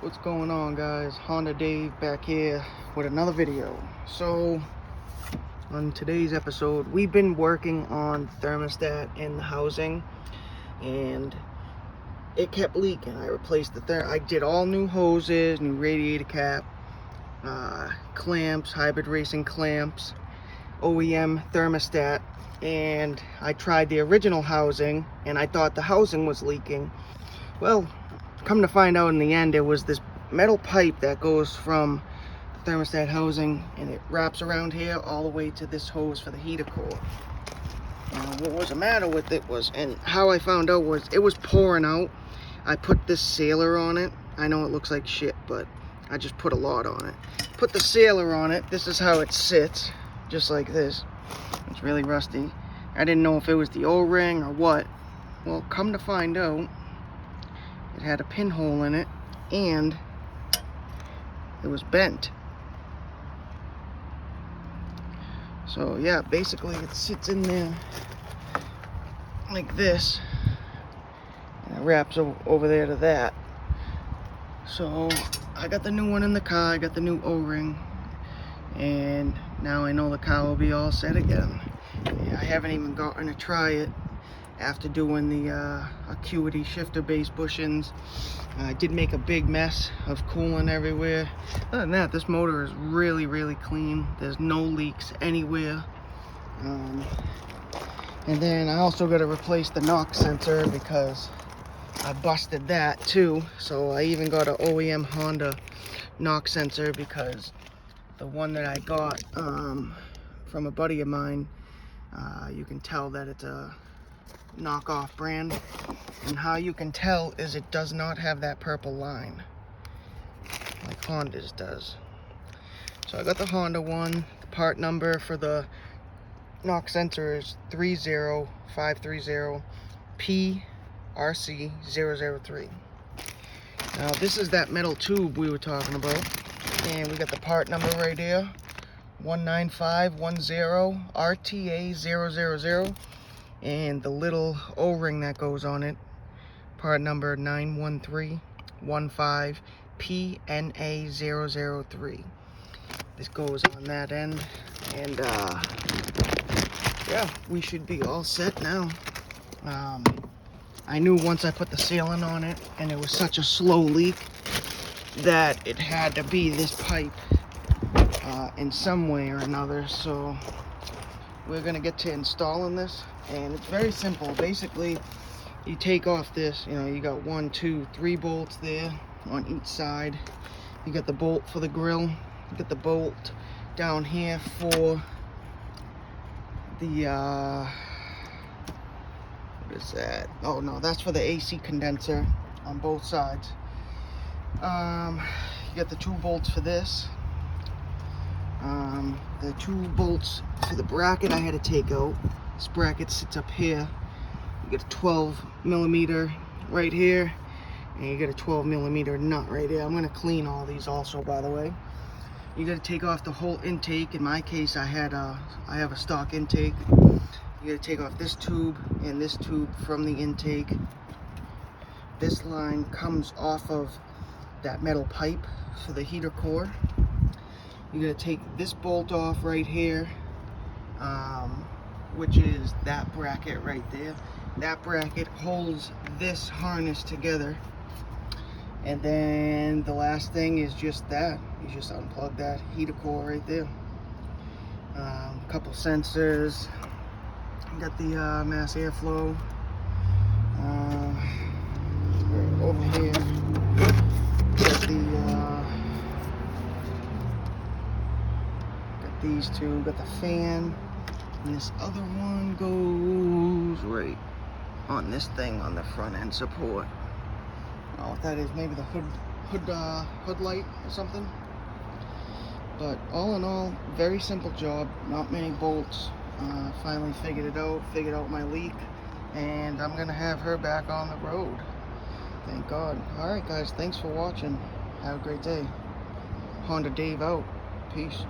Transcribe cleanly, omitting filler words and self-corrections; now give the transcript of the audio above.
What's going on, guys? Honda Dave back here with another video. So on today's episode, we've been working on thermostat in the housing and it kept leaking. I replaced I did all new hoses, new radiator cap, clamps, hybrid racing clamps, OEM thermostat, and I tried the original housing and I thought the housing was leaking. Well, come to find out in the end, it was this metal pipe that goes from the thermostat housing and it wraps around here all the way to this hose for the heater core. What was the matter with it was, and how I found out was, it was pouring out. I put this sealer on it. I know it looks like shit, but I just put a lot on it. Put the sealer on it. This is how it sits, just like this. It's really rusty. I didn't know if it was the O-ring or what. Well, come to find out, it had a pinhole in it and it was bent. So yeah, basically it sits in there like this and it wraps over there to that. So I got the new one in the car, I got the new O-ring, and now I know the car will be all set again. I haven't even gotten to try it after doing the Acuity shifter base bushings. I did make a big mess of coolant everywhere. Other than that, this motor is really clean. There's no leaks anywhere. And then I also got to replace the knock sensor because I busted that too. So I even got an OEM Honda knock sensor because the one that I got from a buddy of mine, you can tell that it's a knockoff brand, and how you can tell is it does not have that purple line like Honda's does. So I got the Honda one. The part number for the knock sensor is 30530 PRC003. Now this is that metal tube we were talking about, and we got the part number right here, 19510 RTA000, and the little O-ring that goes on it, part number 91315 PNA003. This goes on that end, and yeah, we should be all set now. I knew once I put the sealant on it, and it was such a slow leak, that it had to be this pipe in some way or another. So we're gonna get to installing this, and it's very simple. Basically, you take off this, you got 1, 2, 3 bolts there on each side. You got the bolt for the grill. You got the bolt down here for the what is that? Oh no, that's for the AC condenser on both sides. You got the 2 bolts for this. The 2 bolts for the bracket I had to take out. This bracket sits up here. You get a 12 millimeter right here, and you get a 12 millimeter nut right here. I'm going to clean all these also, by the way. You got to take off the whole intake. In my case, I have a stock intake. You got to take off this tube and this tube from the intake. This line comes off of that metal pipe for the heater core. You gotta take this bolt off right here, which is that bracket right there. That bracket holds this harness together. And then the last thing is just that. You just unplug that heater core right there. Couple sensors. You got the mass airflow. Over here, got these two, got the fan, and this other one goes right on this thing on the front end support. I don't know what that is, maybe the hood light or something. But all in all, very simple job, not many bolts. Finally figured out my leak, and I'm gonna have her back on the road. Thank God. Alright guys, thanks for watching. Have a great day. Honda Dave out. Peace.